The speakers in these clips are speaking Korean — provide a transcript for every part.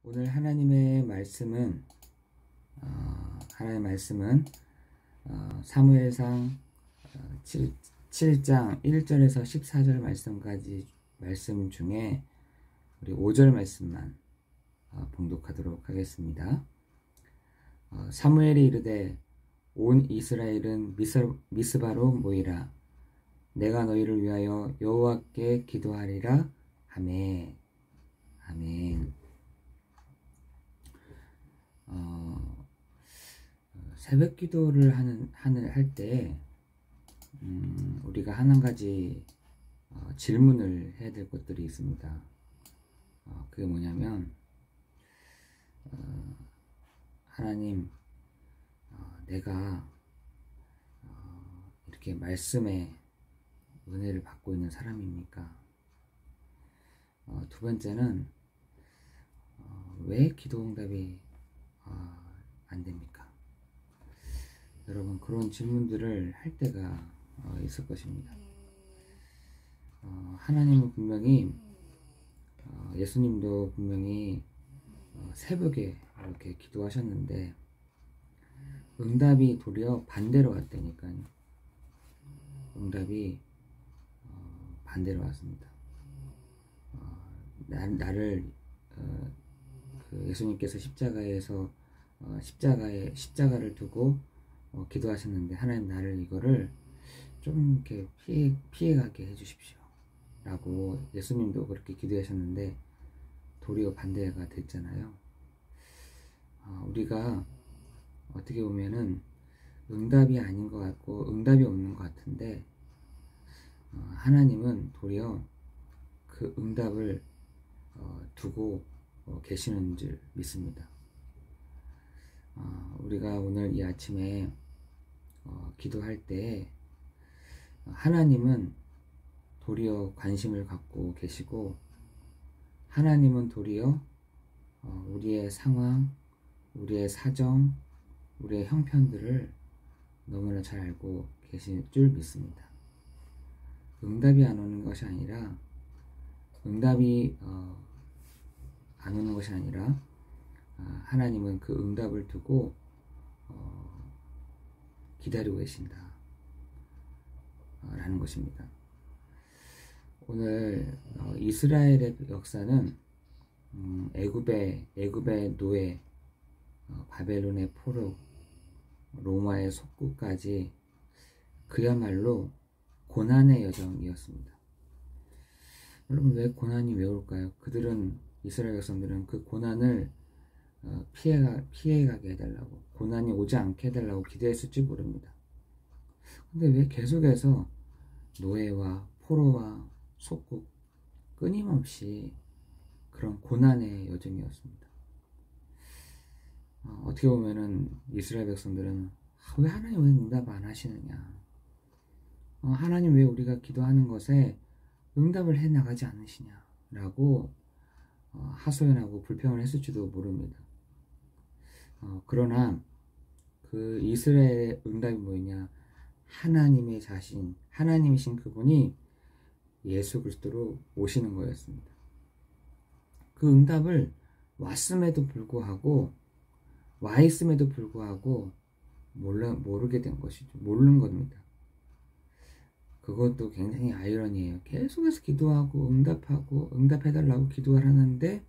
오늘 하나님의 말씀은 사무엘상 7장 1절에서 14절 말씀까지 말씀 중에 우리 5절 말씀만 봉독하도록 하겠습니다. 사무엘이 이르되 온 이스라엘은 미스바로 모이라. 내가 너희를 위하여 여호와께 기도하리라 하매. 아멘. 새벽 기도를 할 때 우리가 한 가지 질문을 해야 될 것들이 있습니다. 그게 뭐냐면 하나님, 내가 이렇게 말씀에 은혜를 받고 있는 사람입니까? 두 번째는 왜 기도 응답이 안 됩니까? 여러분, 그런 질문들을 할 때가 있을 것입니다. 하나님은 분명히 예수님도 분명히 새벽에 이렇게 기도하셨는데 응답이 도리어 반대로 왔다니까요. 응답이 반대로 왔습니다. 나를 그 예수님께서 십자가에서 십자가를 두고 기도하셨는데, 하나님, 나를 이거를 좀 이렇게 피해가게 해주십시오 라고 예수님도 그렇게 기도하셨는데 도리어 반대가 됐잖아요. 우리가 어떻게 보면은 응답이 아닌 것 같고 응답이 없는 것 같은데 하나님은 도리어 그 응답을 두고 계시는 줄 믿습니다. 우리가 오늘 이 아침에 기도할 때 하나님은 도리어 관심을 갖고 계시고, 하나님은 도리어 우리의 상황, 우리의 사정, 우리의 형편들을 너무나 잘 알고 계실 줄 믿습니다. 응답이 안 오는 것이 아니라 하나님은 그 응답을 두고 기다리고 계신다 라는 것입니다. 오늘 이스라엘의 역사는 애굽의 노예, 바벨론의 포로, 로마의 속국까지 그야말로 고난의 여정이었습니다. 여러분, 왜 고난이 왜 올까요? 이스라엘 백성들은 그 고난을 피해가게 해달라고, 고난이 오지 않게 해달라고 기도했을지 모릅니다. 근데 왜 계속해서 노예와 포로와 속국, 끊임없이 그런 고난의 여정이었습니다. 어떻게 보면은 이스라엘 백성들은 왜 하나님 왜 응답 안 하시느냐, 하나님 왜 우리가 기도하는 것에 응답을 해 나가지 않으시냐 라고 하소연하고 불평을 했을지도 모릅니다. 그러나 그 이스라엘의 응답이 뭐냐, 하나님의 자신, 하나님이신 그분이 예수 그리스도로 오시는 거였습니다. 그 응답을 와 있음에도 불구하고 모르게 된 것이죠. 모르는 겁니다. 그것도 굉장히 아이러니해요. 계속해서 기도하고 응답해달라고 기도를 하는데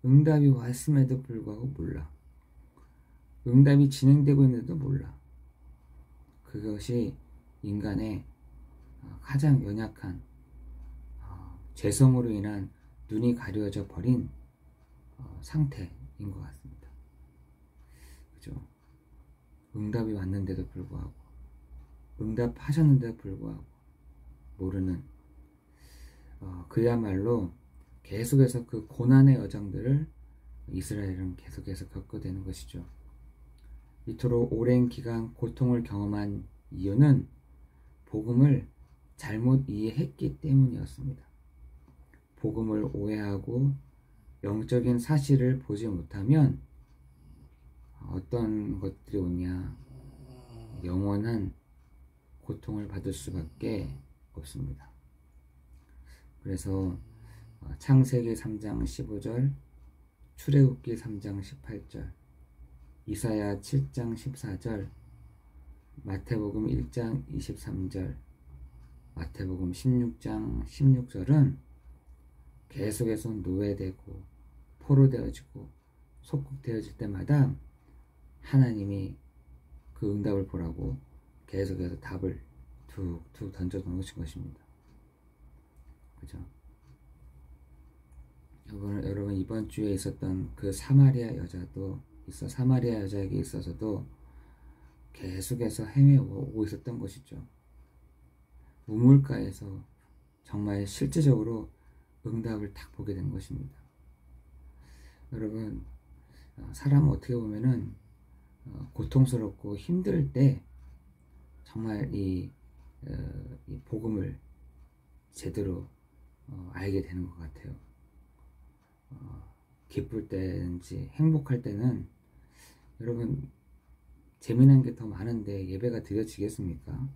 응답이 왔음에도 불구하고 몰라. 응답이 진행되고 있는데도 몰라. 그것이 인간의 가장 연약한 죄성으로 인한 눈이 가려져 버린 상태인 것 같습니다. 그죠? 응답이 왔는데도 불구하고, 응답하셨는데도 불구하고 모르는, 그야말로 계속해서 그 고난의 여정들을 이스라엘은 계속해서 겪게 되는 것이죠. 이토록 오랜 기간 고통을 경험한 이유는 복음을 잘못 이해했기 때문이었습니다. 복음을 오해하고 영적인 사실을 보지 못하면 어떤 것들이 오냐, 영원한 고통을 받을 수밖에 없습니다. 그래서 창세기 3장 15절 출애굽기 3장 18절, 이사야 7장 14절, 마태복음 1장 23절, 마태복음 16장 16절은 계속해서 노예되고 포로되어지고 속국되어질 때마다 하나님이 그 응답을 보라고 계속해서 답을 툭툭 던져 놓으신 것입니다. 그죠? 여러분 이번 주에 있었던 그 사마리아 여자에게 있어서도 계속해서 헤매오고 있었던 것이죠. 우물가에서 정말 실제적으로 응답을 딱 보게 된 것입니다. 여러분, 사람은 어떻게 보면은 고통스럽고 힘들 때 정말 이 복음을 제대로 알게 되는 것 같아요. 기쁠 때든지 행복할 때는 여러분 재미난 게 더 많은데 예배가 드려지겠습니까?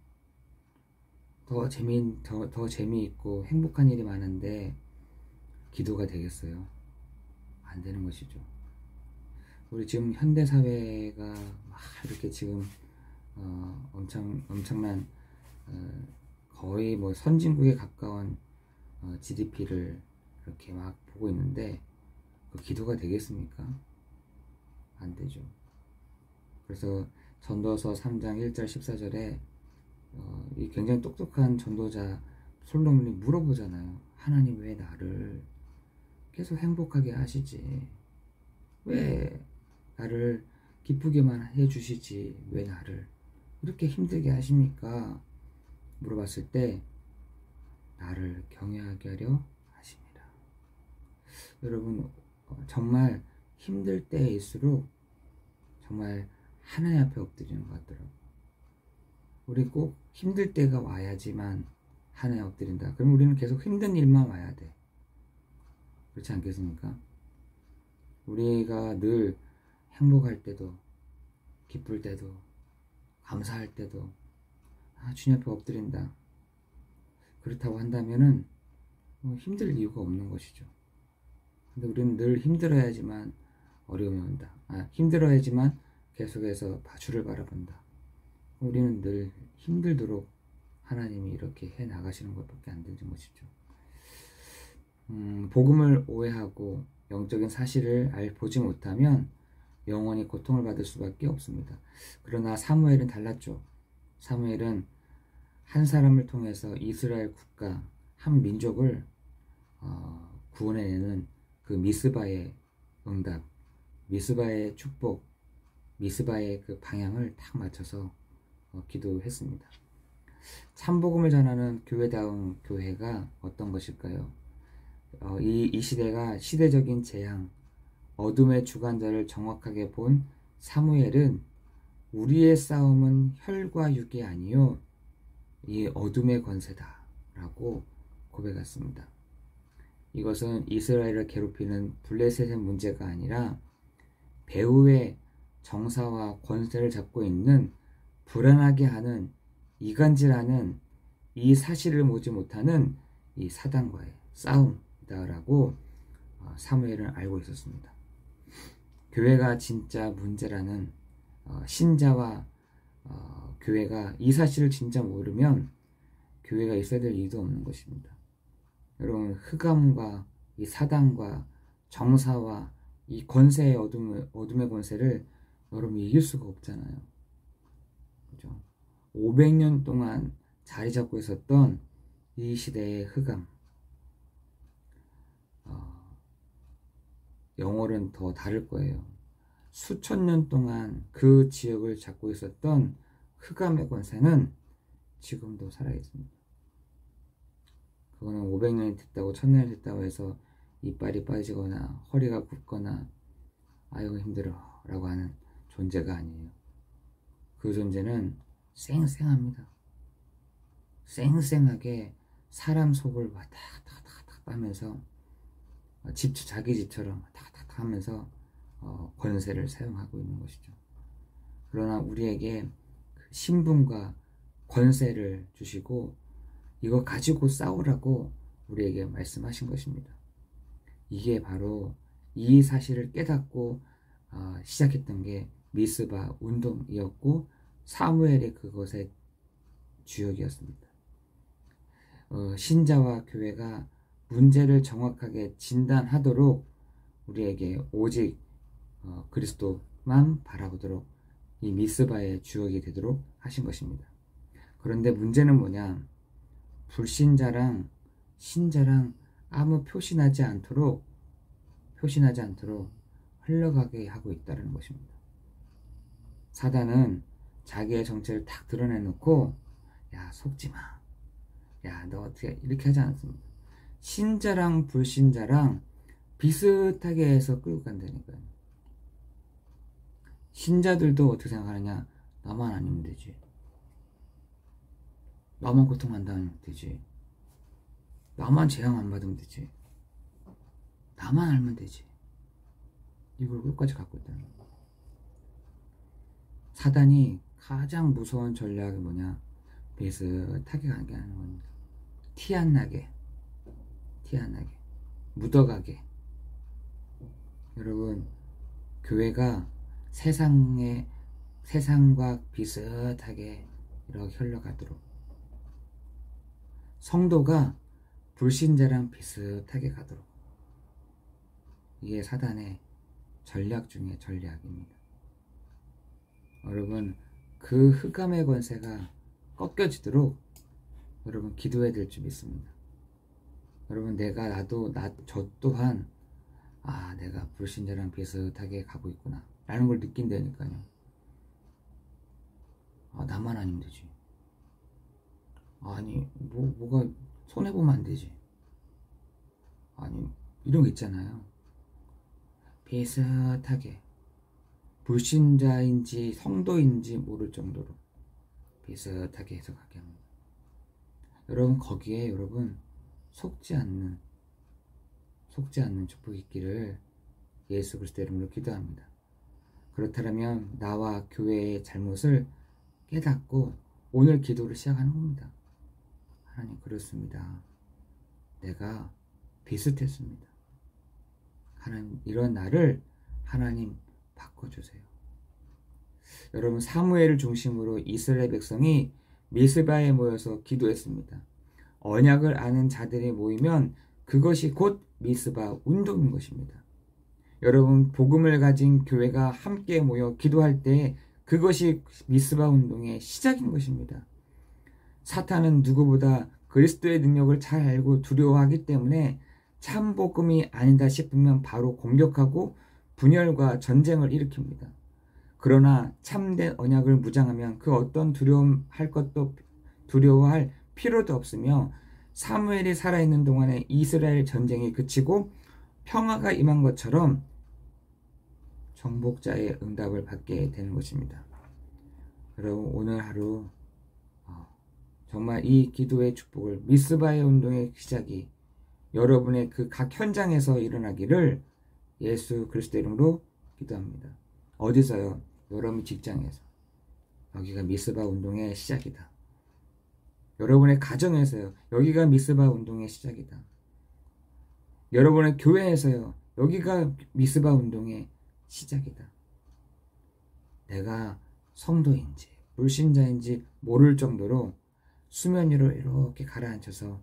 더 재미있고 행복한 일이 많은데 기도가 되겠어요? 안 되는 것이죠. 우리 지금 현대 사회가 막 이렇게 지금 엄청난 거의 뭐 선진국에 가까운 GDP를 이렇게 막 보고 있는데 그 기도가 되겠습니까? 안 되죠. 그래서 전도서 3장 1절 14절에 이 굉장히 똑똑한 전도자 솔로몬이 물어보잖아요. 하나님 왜 나를 계속 행복하게 하시지? 왜 나를 기쁘게만 해주시지? 왜 나를 이렇게 힘들게 하십니까? 물어봤을 때 나를 경외하게 하려 하십니다. 여러분 정말 힘들 때일수록 정말 하나님 앞에 엎드리는 것 같더라고요. 우리 꼭 힘들 때가 와야지만 하나님 엎드린다. 그럼 우리는 계속 힘든 일만 와야 돼. 그렇지 않겠습니까? 우리가 늘 행복할 때도 기쁠 때도 감사할 때도 주님 앞에 엎드린다. 그렇다고 한다면은 힘들 이유가 없는 것이죠. 근데 우리는 늘 힘들어야지만 어려움이 온다. 힘들어야지만 계속해서 주를 바라본다. 우리는 늘 힘들도록 하나님이 이렇게 해 나가시는 것밖에 안 되는 것이죠. 복음을 오해하고 영적인 사실을 보지 못하면 영원히 고통을 받을 수밖에 없습니다. 그러나 사무엘은 달랐죠. 사무엘은 한 사람을 통해서 이스라엘 국가, 한 민족을 구원해내는 그 미스바의 응답, 미스바의 축복, 미스바의 그 방향을 딱 맞춰서 기도했습니다. 참복음을 전하는 교회다운 교회가 어떤 것일까요? 이 시대가 시대적인 재앙, 어둠의 주관자를 정확하게 본 사무엘은 우리의 싸움은 혈과 육이 아니요 이 어둠의 권세다 라고 고백했습니다. 이것은 이스라엘을 괴롭히는 블레셋의 문제가 아니라 배후의 정사와 권세를 잡고 있는 불안하게 하는 이간질하는 이 사실을 보지 못하는 이 사단과의 싸움이다라고 사무엘은 알고 있었습니다. 교회가 진짜 문제라는 신자와 교회가 이 사실을 진짜 모르면 교회가 있어야 될 이유도 없는 것입니다. 여러분 흑암과 이 사단과 정사와 이 권세의 어둠의 권세를 여러분이 이길 수가 없잖아요. 그죠? 500년 동안 자리 잡고 있었던 이 시대의 흑암, 영월은 더 다를 거예요. 수천 년 동안 그 지역을 잡고 있었던 흑암의 권세는 지금도 살아있습니다. 그거는 500년이 됐다고 1000년이 됐다고 해서 이빨이 빠지거나 허리가 굽거나 아이고 힘들어 라고 하는 존재가 아니에요. 그 존재는 쌩쌩합니다. 쌩쌩하게 사람 속을 왔다 갔다 하면서 자기 집처럼 왔다 갔다 하면서 권세를 사용하고 있는 것이죠. 그러나 우리에게 신분과 권세를 주시고 이거 가지고 싸우라고 우리에게 말씀하신 것입니다. 이게 바로 이 사실을 깨닫고 시작했던 게 미스바 운동이었고 사무엘의 그것의 주역이었습니다. 신자와 교회가 문제를 정확하게 진단하도록 우리에게 오직 그리스도만 바라보도록 이 미스바의 주역이 되도록 하신 것입니다. 그런데 문제는 뭐냐? 불신자랑 신자랑 아무 표시나지 않도록 흘러가게 하고 있다는 것입니다. 사단은 자기의 정체를 탁 드러내놓고 야 속지마, 야 너 어떻게 이렇게 하지 않습니다. 신자랑 불신자랑 비슷하게 해서 끌고 간다니까요. 신자들도 어떻게 생각하느냐? 나만 아니면 되지, 나만 고통 안 당하면 되지, 나만 재앙 안 받으면 되지, 나만 알면 되지, 이걸 끝까지 갖고 있다는 거예요. 사단이 가장 무서운 전략이 뭐냐? 비슷하게 가게 하는 겁니다. 티 안 나게, 묻어가게. 여러분, 교회가 세상과 비슷하게 이렇게 흘러가도록, 성도가 불신자랑 비슷하게 가도록, 이게 사단의 전략 중에 전략입니다. 여러분, 그 흑암의 권세가 꺾여지도록 여러분 기도해야 될 줄 믿습니다. 여러분, 저 또한 내가 불신자랑 비슷하게 가고 있구나 라는 걸 느낀다니까요. 나만 아니면 되지. 아니 뭐가 손해보면 안 되지. 아니 이런 거 있잖아요. 비슷하게 불신자인지 성도인지 모를 정도로 비슷하게 해석하게 합니다. 여러분, 거기에 여러분 속지 않는 축복이 있기를 예수 그리스도 이름으로 기도합니다. 그렇다면 나와 교회의 잘못을 깨닫고 오늘 기도를 시작하는 겁니다. 하나님, 그렇습니다. 내가 비슷했습니다. 하나님, 이런 나를 하나님 바꿔주세요. 여러분, 사무엘을 중심으로 이스라엘 백성이 미스바에 모여서 기도했습니다. 언약을 아는 자들이 모이면 그것이 곧 미스바 운동인 것입니다. 여러분, 복음을 가진 교회가 함께 모여 기도할 때 그것이 미스바 운동의 시작인 것입니다. 사탄은 누구보다 그리스도의 능력을 잘 알고 두려워하기 때문에 참 복음이 아니다 싶으면 바로 공격하고 분열과 전쟁을 일으킵니다. 그러나 참된 언약을 무장하면 그 어떤 두려워할 필요도 없으며 사무엘이 살아있는 동안에 이스라엘 전쟁이 그치고 평화가 임한 것처럼 정복자의 응답을 받게 되는 것입니다. 여러분, 오늘 하루 정말 이 기도의 축복을, 미스바의 운동의 시작이 여러분의 그 각 현장에서 일어나기를 예수 그리스도 이름으로 기도합니다. 어디서요? 여러분 직장에서. 여기가 미스바 운동의 시작이다. 여러분의 가정에서요. 여기가 미스바 운동의 시작이다. 여러분의 교회에서요. 여기가 미스바 운동의 시작이다. 내가 성도인지 불신자인지 모를 정도로 수면 위로 이렇게 가라앉혀서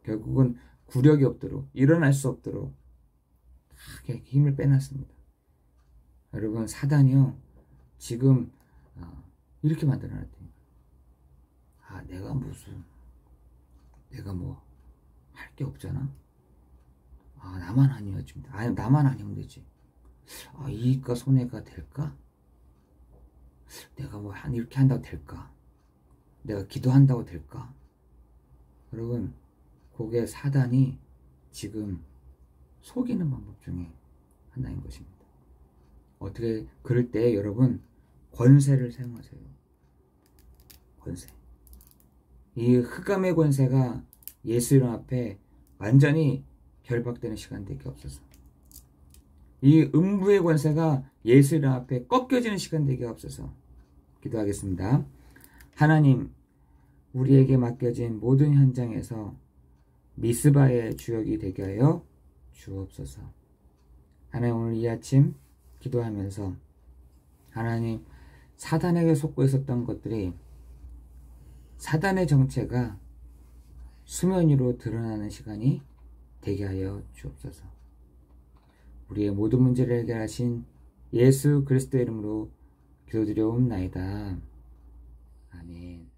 결국은 구력이 없도록, 일어날 수 없도록 다 힘을 빼놨습니다. 여러분, 사단이요 지금 이렇게 만들어놨대요. 내가 뭐 할 게 없잖아. 나만 아니면 나만 아니면 되지. 이익과 손해가 될까? 내가 뭐 이렇게 한다고 될까? 내가 기도한다고 될까? 여러분, 그게 사단이 지금 속이는 방법 중에 하나인 것입니다. 어떻게 그럴 때 여러분 권세를 사용하세요. 권세. 이 흑암의 권세가 예수 이름 앞에 완전히 결박되는 시간밖에 없어서, 이 음부의 권세가 예수 이름 앞에 꺾여지는 시간밖에 없어서 기도하겠습니다. 하나님, 우리에게 맡겨진 모든 현장에서 미스바의 주역이 되게 하여 주옵소서. 하나님, 오늘 이 아침 기도하면서 하나님, 사단에게 속고 있었던 것들이, 사단의 정체가 수면 위로 드러나는 시간이 되게 하여 주옵소서. 우리의 모든 문제를 해결하신 예수 그리스도의 이름으로 기도드려옵나이다. 아멘.